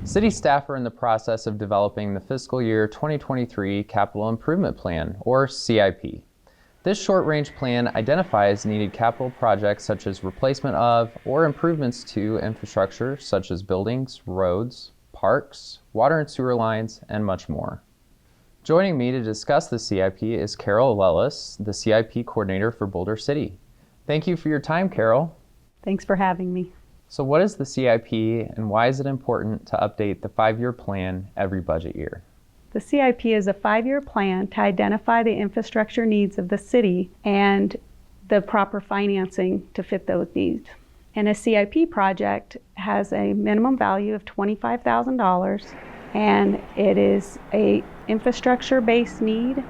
City staff are in the process of developing the fiscal year 2023 Capital Improvement Plan, or CIP. This short-range plan identifies needed capital projects such as replacement of or improvements to infrastructure such as buildings, roads, parks, water and sewer lines, and much more. Joining me to discuss the CIP is Carol Lelles, the CIP coordinator for Boulder City. Thank you for your time, Carol. Thanks for having me. So what is the CIP and why is it important to update the 5-year plan every budget year? The CIP is a 5-year plan to identify the infrastructure needs of the city and the proper financing to fit those needs. And a CIP project has a minimum value of $25,000, and it is a infrastructure-based need,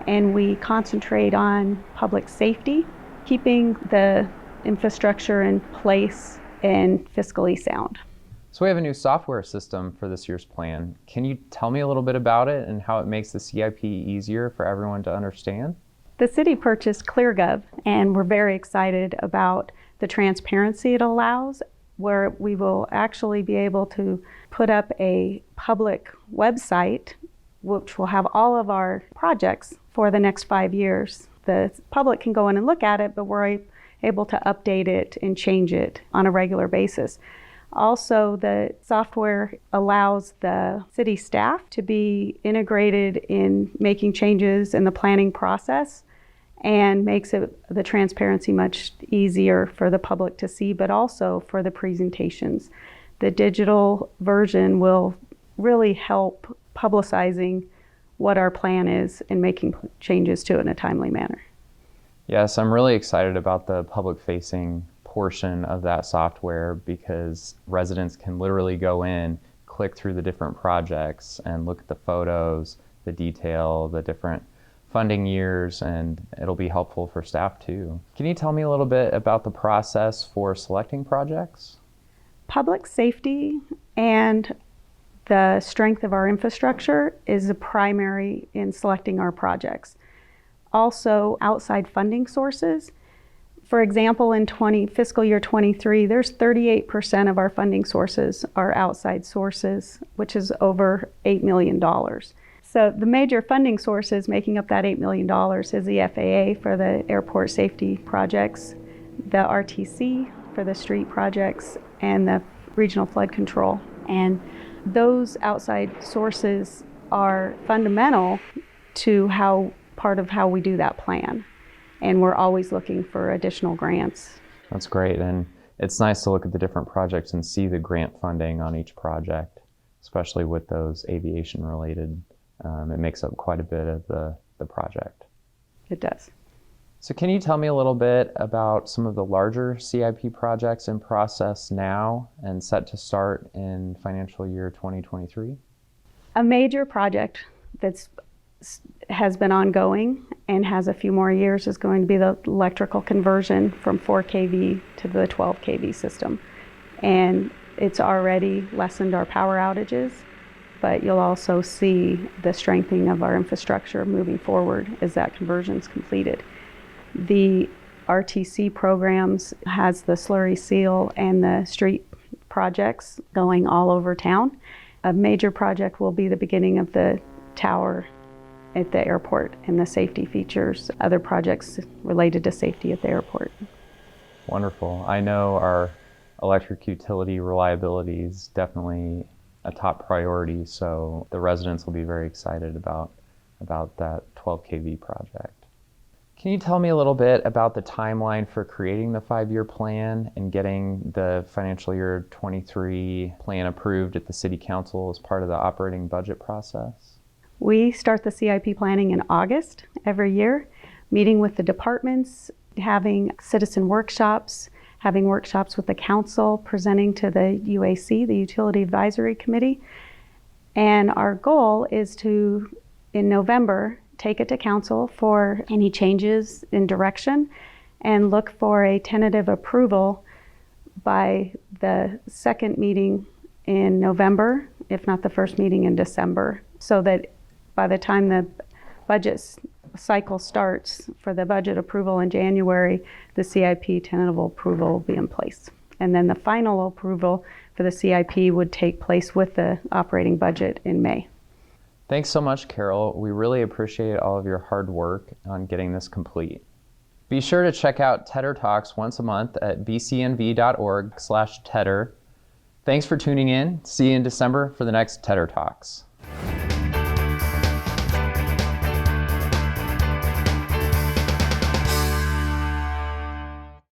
and we concentrate on public safety, keeping the infrastructure in place and fiscally sound. So we have a new software system for this year's plan. Can you tell me a little bit about it and how it makes the CIP easier for everyone to understand? The city purchased ClearGov, and we're very excited about the transparency it allows, where we will actually be able to put up a public website which will have all of our projects for the next 5 years. The public can go in and look at it, but we're able to update it and change it on a regular basis. Also, the software allows the city staff to be integrated in making changes in the planning process and makes the transparency much easier for the public to see, but also for the presentations. The digital version will really help publicizing what our plan is and making changes to it in a timely manner. Yes, I'm really excited about the public-facing portion of that software because residents can literally go in, click through the different projects, and look at the photos, the detail, the different funding years, and it'll be helpful for staff too. Can you tell me a little bit about the process for selecting projects? Public safety and the strength of our infrastructure is the primary in selecting our projects. Also, outside funding sources. For example, in fiscal year 23, there's 38% of our funding sources are outside sources, which is over $8 million. So the major funding sources making up that $8 million is the FAA for the airport safety projects, the RTC for the street projects, and the regional flood control. And those outside sources are fundamental to part of how we do that plan. And we're always looking for additional grants. That's great. And it's nice to look at the different projects and see the grant funding on each project, especially with those aviation related. It makes up quite a bit of the project. It does. So can you tell me a little bit about some of the larger CIP projects in process now and set to start in financial year 2023? A major project that's has been ongoing and has a few more years is going to be the electrical conversion from 4 kV to the 12 kV system. And it's already lessened our power outages, but you'll also see the strengthening of our infrastructure moving forward as that conversion is completed. The RTC programs has the slurry seal and the street projects going all over town. A major project will be the beginning of the tower at the airport and the safety features, other projects related to safety at the airport. Wonderful. I know our electric utility reliability is definitely a top priority, so the residents will be very excited about that 12 kV project. Can you tell me a little bit about the timeline for creating the 5-year plan and getting the financial year 23 plan approved at the City Council as part of the operating budget process? We start the CIP planning in August every year, meeting with the departments, having citizen workshops, having workshops with the council, presenting to the UAC, the Utility Advisory Committee. And our goal is to, in November, take it to council for any changes in direction and look for a tentative approval by the second meeting in November, if not the first meeting in December, so that by the time the budget cycle starts for the budget approval in January, the CIP tentative approval will be in place. And then the final approval for the CIP would take place with the operating budget in May. Thanks so much, Carol. We really appreciate all of your hard work on getting this complete. Be sure to check out Tedder Talks once a month at bcnv.org/Tedder. Thanks for tuning in. See you in December for the next Tedder Talks.